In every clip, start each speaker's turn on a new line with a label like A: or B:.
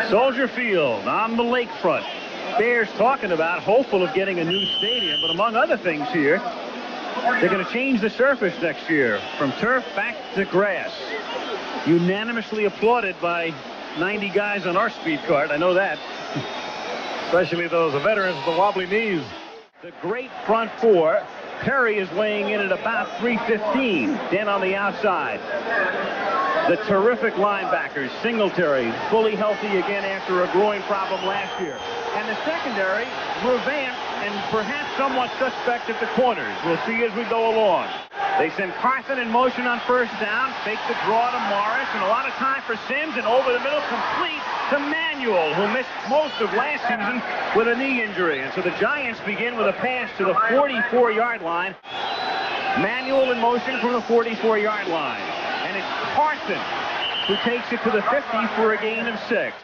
A: Soldier Field on the lakefront. Bears talking about, hopeful of getting a new stadium, but among other things here, they're going to change the surface next year from turf back to grass. Unanimously applauded by 90 guys on our speed cart. I know that. Especially those veterans with the wobbly knees. The great front four. Perry is weighing in at about 315. Den on the outside. The terrific linebackers. Singletary fully healthy again after a groin problem last year. And the secondary revamped and perhaps somewhat suspect at the corners. We'll see as we go along. They send Carson in motion on first down, fake the draw to Morris, and a lot of time for Sims, and over the middle complete to Manuel, who missed most of last season with a knee injury. And so the Giants begin with a pass to the 44-yard line. Manuel in motion from the 44-yard line. And it's Carson who takes it to the 50 for a gain of 6.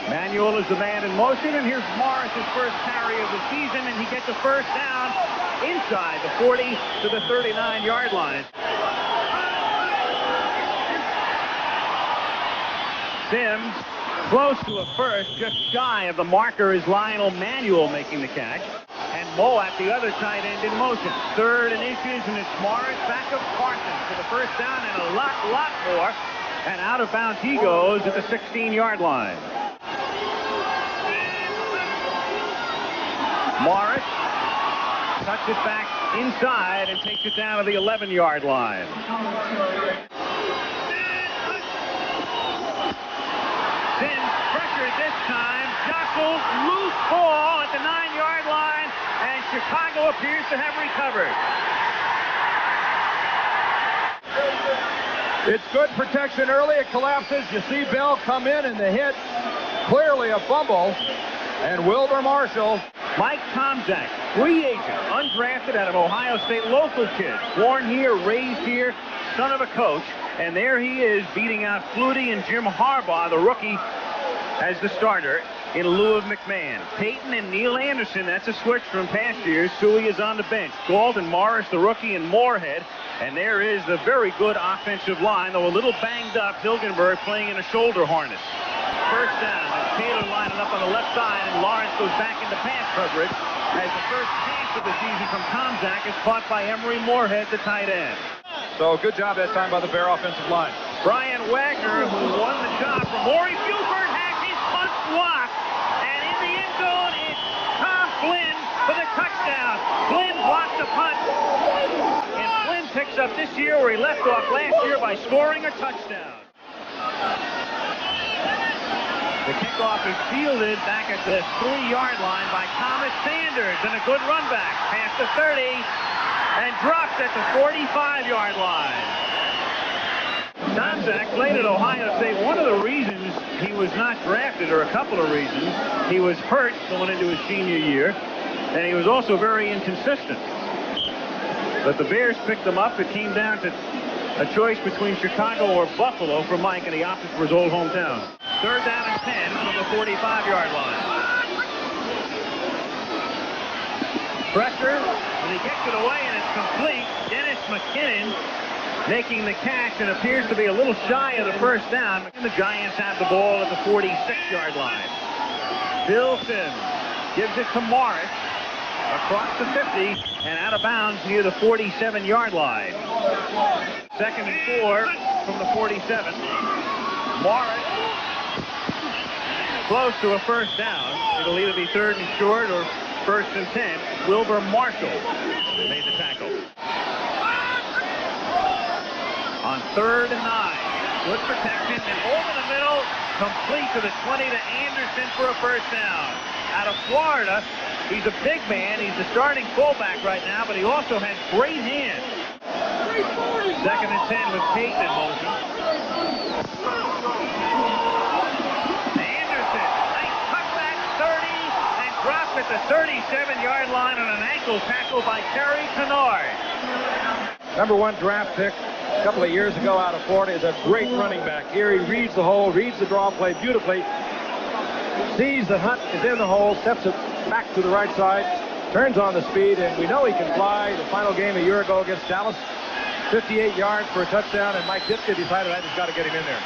A: Manuel is the man in motion, and here's Morris' first carry of the season, and he gets a first down inside the 40 to the 39-yard line. Sims close to a first, just shy of the marker is Lionel Manuel making the catch. And Moe at the other tight end in motion. 3rd and inches, and it's Morris back of Carson for the first down and a lot more. And out of bounds he goes at the 16-yard line. Morris cuts it back inside and takes it down to the 11-yard line. Sims pressured this time, jostled, loose ball at the 9-yard line, and Chicago appears to have recovered.
B: It's good protection early. It collapses. You see Bell come in and the hit. Clearly a fumble. And Wilbur Marshall.
A: Mike Tomczak, free agent, undrafted out of Ohio State, local kid. Born here, raised here, son of a coach. And there he is beating out Flutie and Jim Harbaugh, the rookie, as the starter in lieu of McMahon. Peyton and Neil Anderson, that's a switch from past years. Suey is on the bench. Galt and Morris, the rookie, and Moorhead. And there is the very good offensive line, though a little banged up. Hilgenberg playing in a shoulder harness. First down. Taylor lining up on the left side, and Lawrence goes back into pass coverage as the first pass of the season from Tomczak is caught by Emery Moorhead, the tight end.
B: So good job that time by the Bear offensive line.
A: Brian Wagner, who won the job from Maury Buford, has his punt blocked, and in the end zone is Tom Flynn for the touchdown. Flynn blocked the punt, and Flynn picks up this year where he left off last year by scoring a touchdown. The kickoff is fielded back at the 3-yard line by Thomas Sanders, and a good run back past the 30 and dropped at the 45-yard line. Tomczak played at Ohio State. One of the reasons he was not drafted, or a couple of reasons, he was hurt going into his senior year, and he was also very inconsistent. But the Bears picked him up. It came down to a choice between Chicago or Buffalo for Mike, and he opted for his old hometown. 3rd down and 10 from the 45-yard line. Pressure, and he gets it away, and it's complete. Dennis McKinnon making the catch, and appears to be a little shy of the first down. And the Giants have the ball at the 46-yard line. Bill Sims gives it to Morris across the 50 and out of bounds near the 47-yard line. 2nd and 4 from the 47. Morris close to a first down. It'll either be 3rd and short or 1st and 10. Wilbur Marshall made the tackle. On 3rd and 9. Good protection, and over the middle, complete to the 20 to Anderson for a first down. Out of Florida, he's a big man. He's the starting fullback right now, but he also has great hands. 2nd and 10 with Peyton in motion. Anderson, nice cutback, 30, and dropped at the 37-yard line on an ankle tackle by Terry Kennard.
B: #1 draft pick a couple of years ago out of Florida. Is a great running back. Here he reads the hole, reads the draw play beautifully. Sees that Hunt is in the hole, steps it back to the right side, turns on the speed, and we know he can fly. The final game a year ago against Dallas, 58 yards for a touchdown, and Mike Ditka decided I just got to get him in there.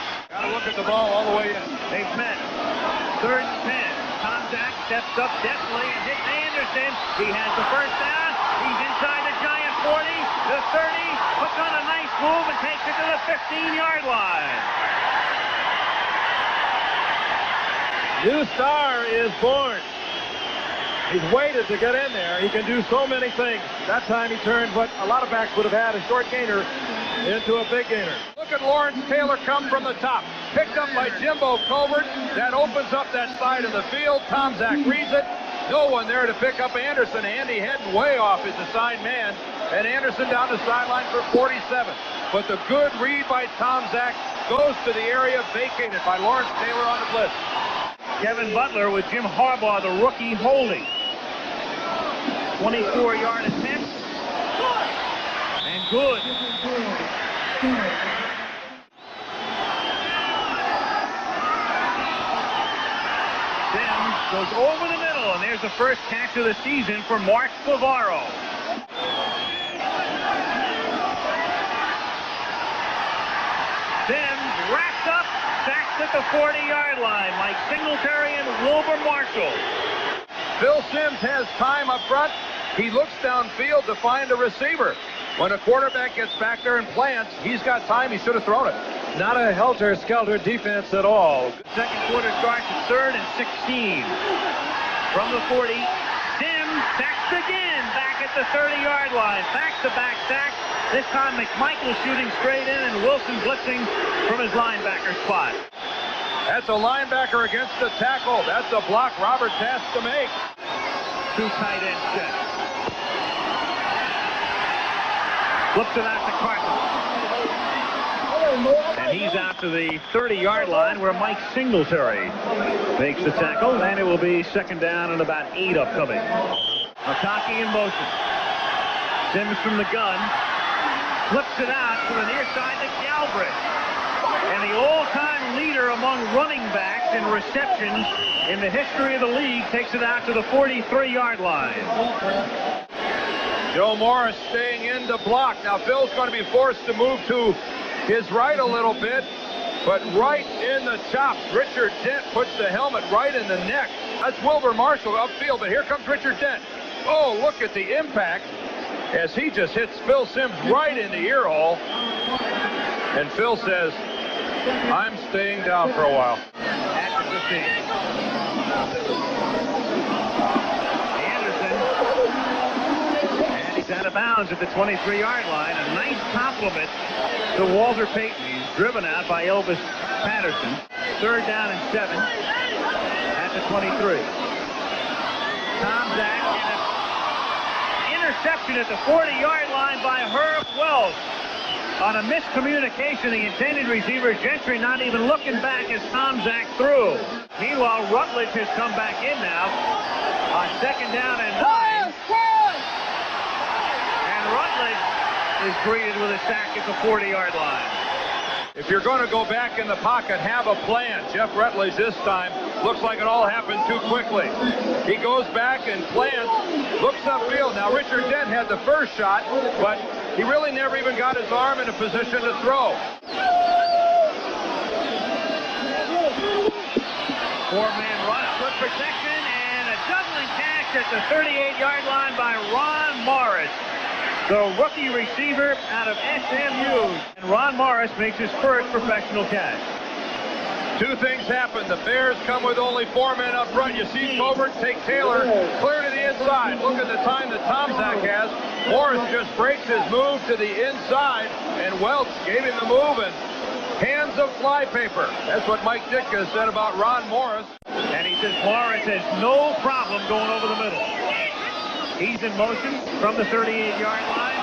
B: Look at the ball all the way in.
A: They've met. 3rd and 10. Tom Zach steps up deftly and hits Anderson. He has the first down. He's inside the Giant 40, the 30, puts on a nice move and takes it to the 15-yard line.
B: New star is born. He's waited to get in there. He can do so many things. That time he turned what a lot of backs would have had, a short gainer, into a big gainer. Look at Lawrence Taylor come from the top. Picked up by Jimbo Colbert. That opens up that side of the field. Tom Zach reads it. No one there to pick up Anderson. Andy heading way off his assigned man. And Anderson down the sideline for 47. But the good read by Tom Zach goes to the area vacated by Lawrence Taylor on the blitz.
A: Kevin Butler with Jim Harbaugh, the rookie, holding. 24-yard attempt. And good. Sims goes over the middle, and there's the first catch of the season for Mark Favaro. Sims wrapped up, sacked at the 40-yard line. Mike Singletary and Wilbur Marshall.
B: Phil Sims has time up front. He looks downfield to find a receiver. When a quarterback gets back there and plants, he's got time. He should have thrown it. Not a helter-skelter defense at all.
A: Second quarter starts at 3rd and 16. From the 40, Sims sacks again back at the 30-yard line. Back-to-back sacks. This time McMichael shooting straight in and Wilson blitzing from his linebacker spot.
B: That's a linebacker against the tackle. That's a block Roberts has to make.
A: 2 tight end set. Flips it out to Carson. And he's out to the 30-yard line where Mike Singletary makes the tackle, and it will be 2nd down and about 8 upcoming. Otake in motion. Sims from the gun. Flips it out to the near side to Galbraith. And the all-time leader among running backs in receptions in the history of the league takes it out to the 43-yard line.
B: Joe Morris staying in to block. Now Phil's going to be forced to move to his right a little bit, but right in the chops. Richard Dent puts the helmet right in the neck. That's Wilbur Marshall upfield, but here comes Richard Dent. Oh, look at the impact as he just hits Phil Sims right in the ear hole. And Phil says, I'm staying down for a while.
A: At the 15. Anderson. And he's out of bounds at the 23-yard line. A nice compliment to Walter Payton. He's driven out by Elvis Patterson. 3rd down and 7 at the 23. Tom Zach and an interception at the 40-yard line by Herb Wells. On a miscommunication, the intended receiver, Gentry, not even looking back as Tom Zach threw. Meanwhile, Rutledge has come back in now on 2nd down and 9. And Rutledge is greeted with a sack at the 40-yard line.
B: If you're going to go back in the pocket, have a plan. Jeff Rutledge this time looks like it all happened too quickly. He goes back and plants, looks upfield. Now, Richard Dent had the first shot, but he really never even got his arm in a position to throw.
A: 4-man rush, good protection, and a doubling catch at the 38-yard line by Ron Morris, the rookie receiver out of SMU. And Ron Morris makes his first professional catch.
B: 2 things happen. The Bears come with only 4 men up front. You see Colbert take Taylor clear to the inside. Look at the time that Tom Zach has. Morris just breaks his move to the inside, and Welch gave him the move, and hands of flypaper. That's what Mike Ditka said about Ron Morris.
A: And he says Morris has no problem going over the middle. He's in motion from the 38-yard line.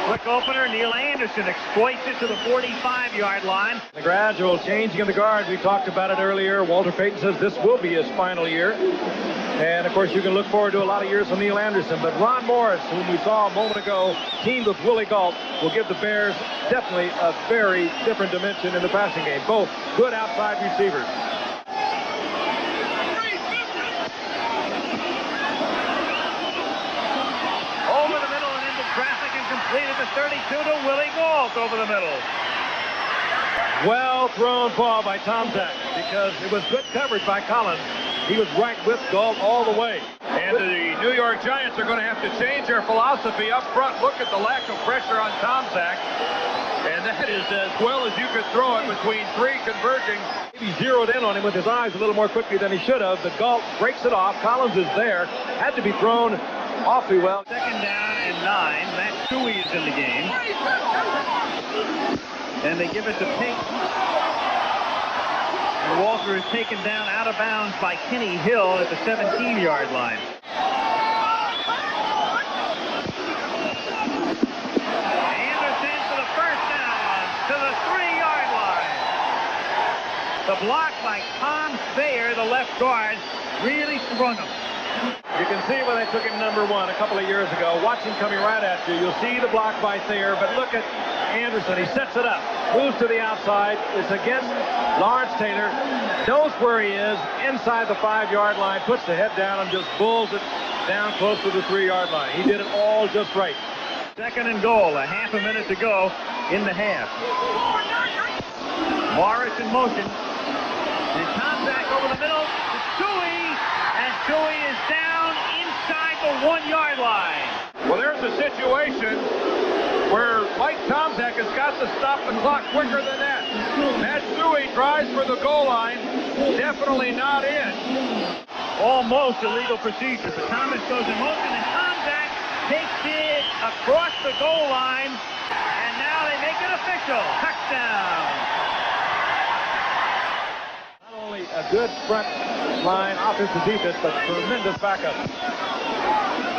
A: Quick opener, Neil Anderson exploits it to the 45-yard line.
B: The gradual changing of the guard, we talked about it earlier. Walter Payton says this will be his final year. And, of course, you can look forward to a lot of years from Neil Anderson. But Ron Morris, whom we saw a moment ago, teamed with Willie Gault, will give the Bears definitely a very different dimension in the passing game. Both good outside receivers.
A: Over the middle and into traffic and completed the 32 to Willie Gault over the middle.
B: Well Well thrown ball by Tomczak because it was good coverage by Collins. He was right with Galt all the way.
C: And the New York Giants are going to have to change their philosophy up front. Look at the lack of pressure on Tomczak. And that is as well as you could throw it between three converging.
B: He zeroed in on him with his eyes a little more quickly than he should have, but Galt breaks it off. Collins is there. Had to be thrown awfully well.
A: Second down and 9. Matt Stewie is in the game. And they give it to Pink. And Walter is taken down out of bounds by Kenny Hill at the 17-yard line. Anderson for the first down to the 3-yard line. The block by Tom Thayer, the left guard, really sprung him.
B: You can see when they took him number 1 a couple of years ago. Watch him coming right at you. You'll see the block by Thayer, but look at Anderson. He sets it up, moves to the outside. It's against Lawrence Taylor. Knows where he is, inside the 5-yard line, puts the head down and just bulls it down close to the 3-yard line. He did it all just right.
A: Second and goal, a half a minute to go in the half. Morris in motion. And Tomczak over the middle to Stewie. And Stewie is down inside the 1-yard line.
C: Well, there's a situation where Mike Tomczak has got to stop the clock quicker than that. Matt Stewie tries for the goal line. Definitely not in.
A: Almost illegal procedure, but Thomas goes in motion, and Tomczak takes it across the goal line. And now they make it official. Touchdown.
B: A good front line, offensive defense, but tremendous backup.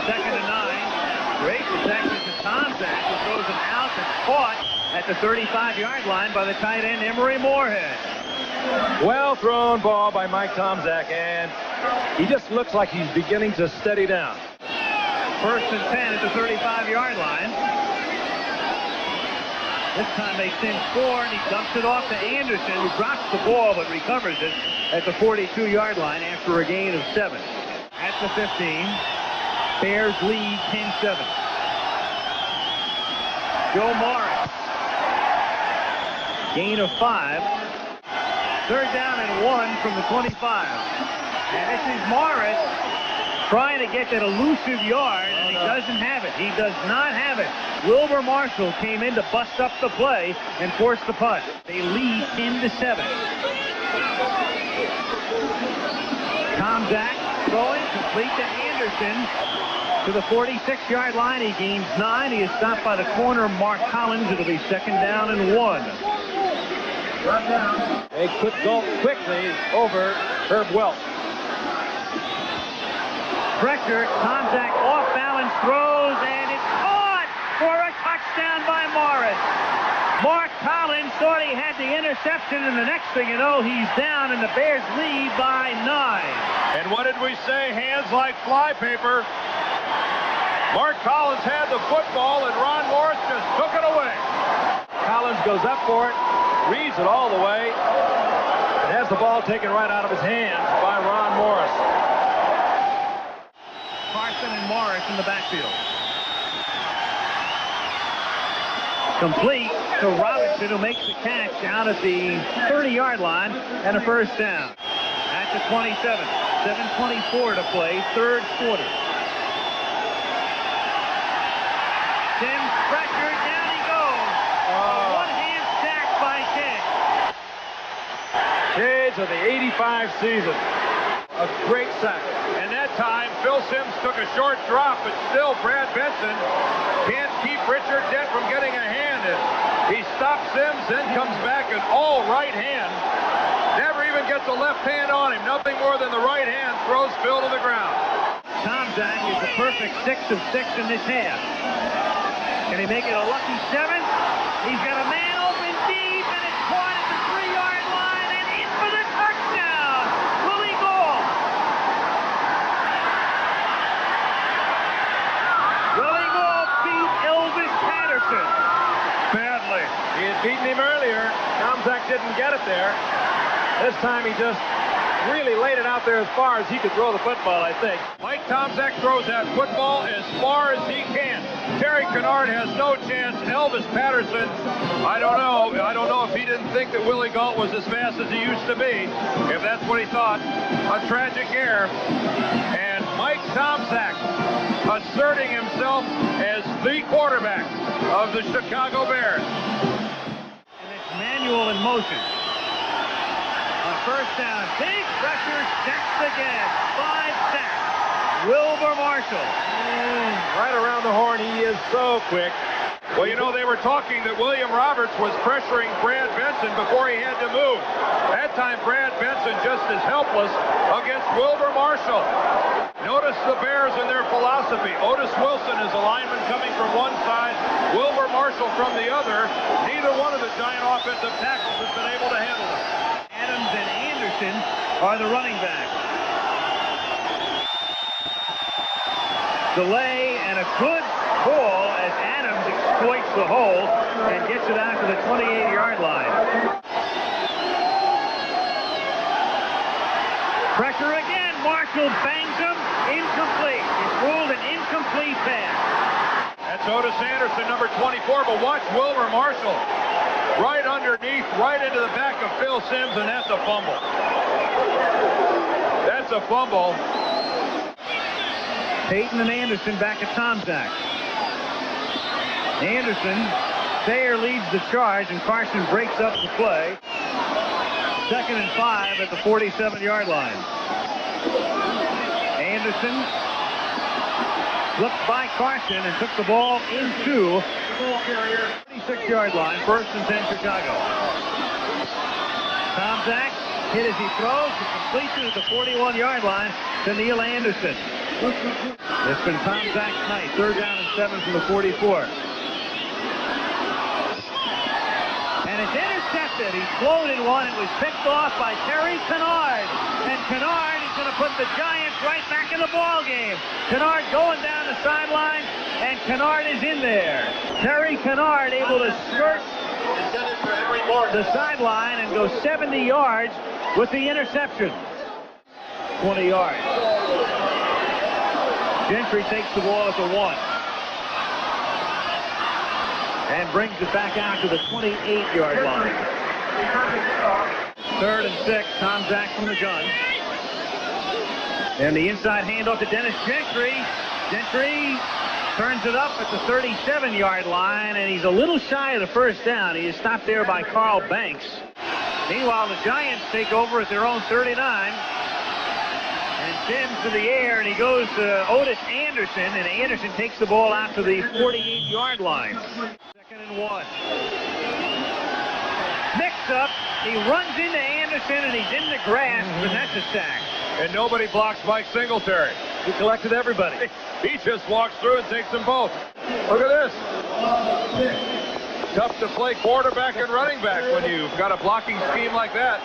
A: Second and 9. Great protection to Tomczak, who throws it out and caught at the 35-yard line by the tight end, Emory Moorhead.
B: Well thrown ball by Mike Tomczak, and he just looks like he's beginning to steady down.
A: First and 10 at the 35-yard line. This time they send 4, and he dumps it off to Anderson, who drops the ball but recovers it at the 42-yard line after a gain of 7. At the 15, Bears lead 10-7. Joe Morris. Gain of 5. Third down and 1 from the 25. And this is Morris trying to get that elusive yard, and he doesn't have it. He does not have it. Wilbur Marshall came in to bust up the play and force the punt. They lead 10-7. Tomczak throwing, complete to Anderson to the 46-yard line. He gains 9. He is stopped by the corner, Mark Collins. It'll be second down and 1.
B: They put Galt quickly over Herb Welch.
A: Pressure, Tomczak off balance, throws, and it's caught for a touchdown by Morris. Mark Collins thought he had the interception, and the next thing you know, he's down, and the Bears lead by 9.
C: And what did we say? Hands like flypaper. Mark Collins had the football, and Ron Morris just took it away.
B: Collins goes up for it, reads it all the way, and has the ball taken right out of his hands by Ron Morris.
A: Carson and Morris in the backfield. Complete to Robinson, who makes the catch out at the 30-yard line and a first down. At the 27, 7:24 to play, third quarter. Sims pressured, down he goes. A one-hand sack by Kidd.
B: Shades of the 85 season. A great sack.
C: And that time, Phil Sims took a short drop, but still Brad Benson can't keep Richard Dent from getting a hand in. He stops Sims, then comes back an all right hand. Never even gets a left hand on him. Nothing more than the right hand throws Phil to the ground.
A: Tomczak is a perfect 6 of 6 in this half. Can he make it a lucky 7? He's got a man open deep, and it's caught at the 3-yard line, and in for the touchdown. Willie Gaul. Willie Gaul beat Elvis Patterson.
C: Badly.
B: He had beaten him earlier. Tomczak didn't get it there. This time he just really laid it out there as far as he could throw the football, I think.
C: Mike Tomczak throws that football as far as he can. Terry Kennard has no chance. Elvis Patterson, I don't know if he didn't think that Willie Gault was as fast as he used to be, if that's what he thought. A tragic error. And Mike Tomczak asserting himself as the quarterback of the Chicago Bears.
A: And it's Manuel in motion. On first down, big pressure, sacks again. 5 sacks. Wilbur Marshall.
B: Right around the horn, he is so quick.
C: Well, you know, they were talking that William Roberts was pressuring Brad Benson before he had to move. That time, Brad Benson just as helpless against Wilbur Marshall. Notice the Bears and their philosophy. Otis Wilson is a lineman coming from one side, Wilbur Marshall from the other. Neither one of the giant offensive tackles has been able to handle them.
A: Adams and Anderson are the running backs. Delay and a good ball as Adams exploits the hole and gets it out to the 28-yard line. Pressure again. Marshall bangs him. Incomplete. It's ruled an incomplete pass.
C: That's Otis Anderson, number 24, but watch Wilbur Marshall. Right underneath, right into the back of Phil Simms, and that's a fumble. That's a fumble.
A: Payton and Anderson back at Tomczak. Anderson, Thayer leads the charge, and Carson breaks up the play. 2nd and 5 at the 47-yard line. Anderson slipped by Carson and took the ball into the 36-yard line. 1st and 10 Chicago. Tomczak hit as he throws. He completes it at the 41-yard line to Neil Anderson. It's been Tomczak's night. 3rd down and 7 from the 44. And it's intercepted. He floated one. It was picked off by Terry Kennard. And Kennard is going to put the Giants right back in the ball game. Kennard going down the sideline, and Kennard is in there. Terry Kennard able to skirt the sideline and go 70 yards with the interception. 20 yards. Gentry takes the ball at the 1. And brings it back out to the 28-yard line. 3rd and 6, Tomczak from the gun. And the inside handoff to Dennis Gentry. Gentry turns it up at the 37-yard line, and he's a little shy of the 1st down. He is stopped there by Carl Banks. Meanwhile, the Giants take over at their own 39. And Simms to the air, and he goes to Otis Anderson, and Anderson takes the ball out to the 48-yard line. 2nd and 1. Mix-up. He runs into Anderson, and he's in the grass, and that's a sack.
C: And nobody blocks Mike Singletary.
B: He collected everybody.
C: He just walks through and takes them both. Look at this. Tough to play quarterback and running back when you've got a blocking scheme like that.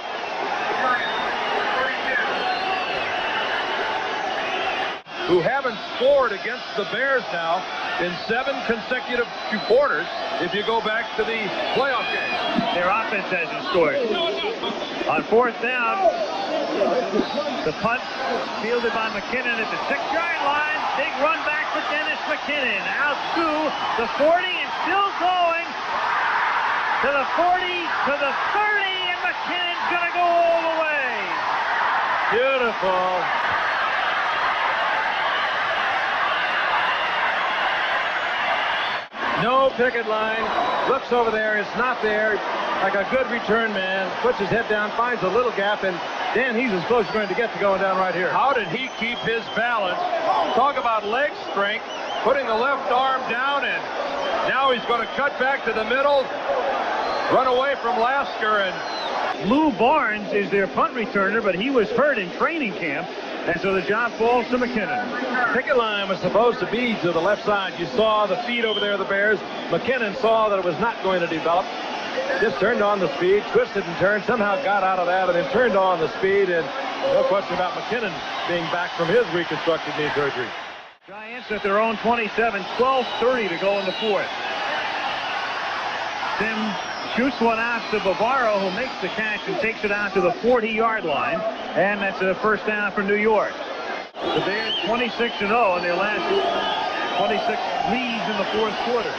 C: Who haven't scored against the Bears now in 7 consecutive quarters if you go back to the playoff game.
A: Their offense hasn't scored. On 4th down, the punt fielded by McKinnon at the 6-yard line. Big run back for Dennis McKinnon. Out to the 40 and still going to the 40, to the 30, and McKinnon's going to go all the way.
B: Beautiful. No picket line. Looks over there. It's not there. Like a good return man. Puts his head down, finds a little gap, and Dan, he's as close as going to get to going down right here.
C: How did he keep his balance? Talk about leg strength. Putting the left arm down, and now he's going to cut back to the middle. Run away from Lasker, and
A: Lou Barnes is their punt returner, but he was hurt in training camp, and so the job falls to McKinnon.
B: Picket line was supposed to be to the left side. You saw the feed over there of the Bears. McKinnon saw that it was not going to develop. Just turned on the speed, twisted and turned, somehow got out of that, and then turned on the speed, and no question about McKinnon being back from his reconstructed knee surgery.
A: Giants at their own 27, 12:30 to go in the 4th. Simms Shoots one out to Bavaro, who makes the catch and takes it out to the 40-yard line. And that's a first down for New York. The Bears 26-0 in their last 26 leads in the fourth quarter.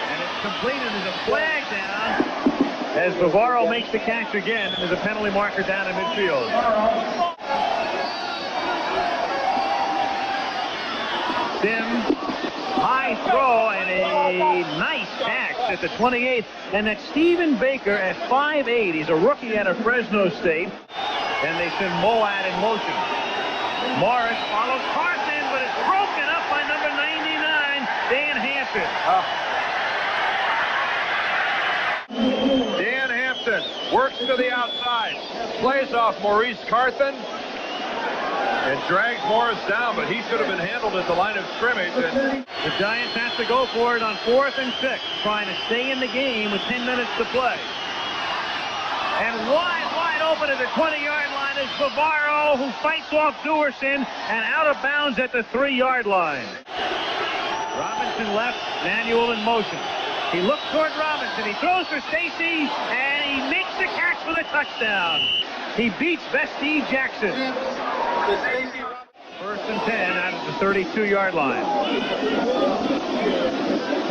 A: And it's completed as a flag down as Bavaro makes the catch again, and there's a penalty marker down in midfield. Sims, high throw, and a nice catch at the 28th. And that's Stephen Baker at 5'8". He's a rookie out of Fresno State. And they send Moat in motion. Morris follows Carson, but it's broken up by number 99, Dan Hampton.
C: Dan Hampton works to the outside, plays off Maurice Carthen, and drags Morris down, but he should have been handled at the line of scrimmage. And
A: the Giants have to go for it on 4th and 6, trying to stay in the game with 10 minutes to play. And wide open at the 20-yard line is Bavaro, who fights off Duerson and out of bounds at the 3-yard line. Robinson left, Manuel in motion. He looks toward Robinson. He throws for Stacy, and he makes the catch for the touchdown. He beats Vestey Jackson. 1st and 10 out of the 32-yard line.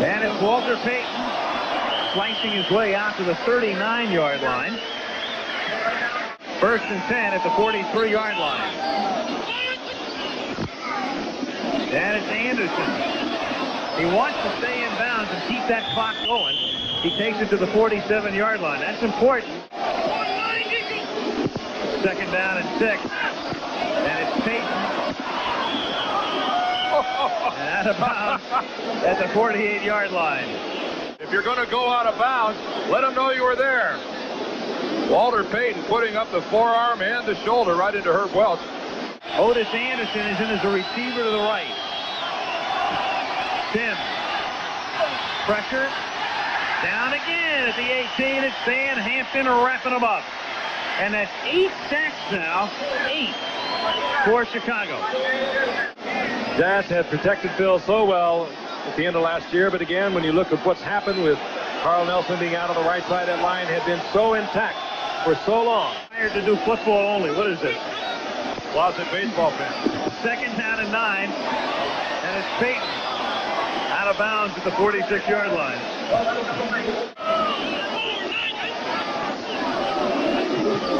A: And it's Walter Payton slicing his way out to the 39-yard line. 1st and 10 at the 43-yard line. And it's Anderson. He wants to stay in bounds and keep that clock going. He takes it to the 47-yard line. That's important. 2nd down and 6. And it's Payton. And out of bounds at the 48-yard line.
C: if you're going to go out of bounds, let them know you were there. Walter Payton putting up the forearm and the shoulder right into Herb Welch.
A: Otis Anderson is in as a receiver to the right. Sims. Pressure. Down again at the 18. It's Dan Hampton wrapping him up. And that's 8 sacks now. 8 for Chicago.
B: Giants had protected Phil so well at the end of last year, but again, when you look at what's happened with Carl Nelson being out on the right side, that line had been so intact for so long.
A: Hired to do football only. What is this?
C: Closet baseball pin.
A: 2nd down and 9. And it's Payton out of bounds at the 46-yard line.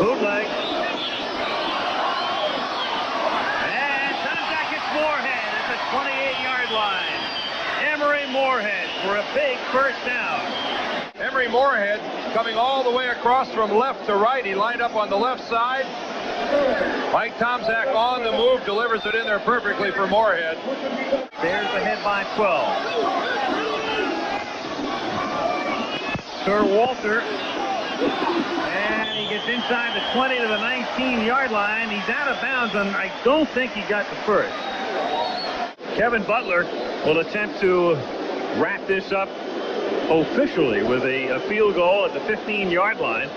A: Bootleg. And Tomczak hits Moorhead at the 28-yard line. Emory Moorhead for a big first down.
C: Emory Moorhead coming all the way across from left to right. He lined up on the left side. Mike Tomczak on the move, delivers it in there perfectly for Moorhead.
A: Bears ahead by 12. Sir Walter. And he gets inside the 20 to the 19-yard line. He's out of bounds, and I don't think he got the first. Kevin Butler will attempt to wrap this up officially with a field goal at the 15-yard line.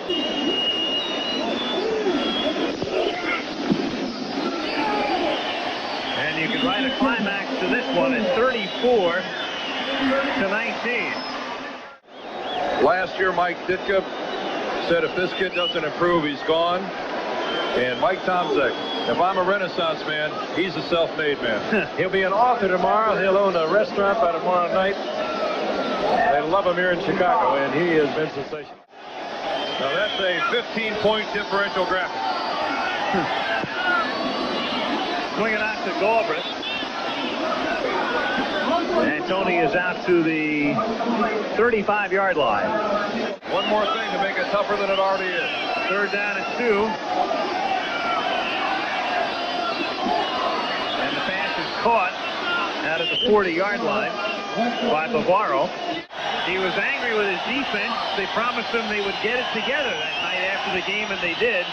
A: And you can write a climax to this one at 34 to 19.
C: Last year, Mike Ditka said if this kid doesn't improve, he's gone. And Mike Tomczak, if I'm a Renaissance man, he's a self-made man.
B: He'll be an author tomorrow. He'll own a restaurant by tomorrow night. They love him here in Chicago, and he has been sensational.
C: Now that's a 15-point differential graphic.
A: Swing it out to Galbraith. And Tony is out to the 35-yard line.
C: One more thing to make it tougher than it already is.
A: 3rd down and 2. And the pass is caught out at the 40-yard line by Bavaro. He was angry with his defense. They promised him they would get it together that night after the game, and they did.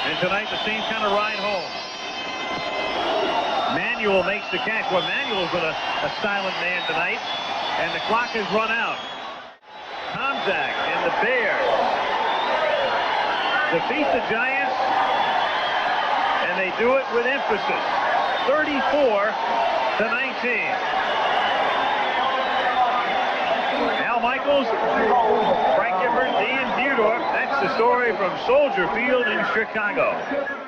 A: And tonight, the same kind of ride home. Manuel makes the catch. Well, Manuel's been a silent man tonight. And the clock has run out. Tomczak and the Bears defeat the Giants. And they do it with emphasis. 34 to 19. Michaels, Frank Gifford, Ian Theodore. That's the story from Soldier Field in Chicago.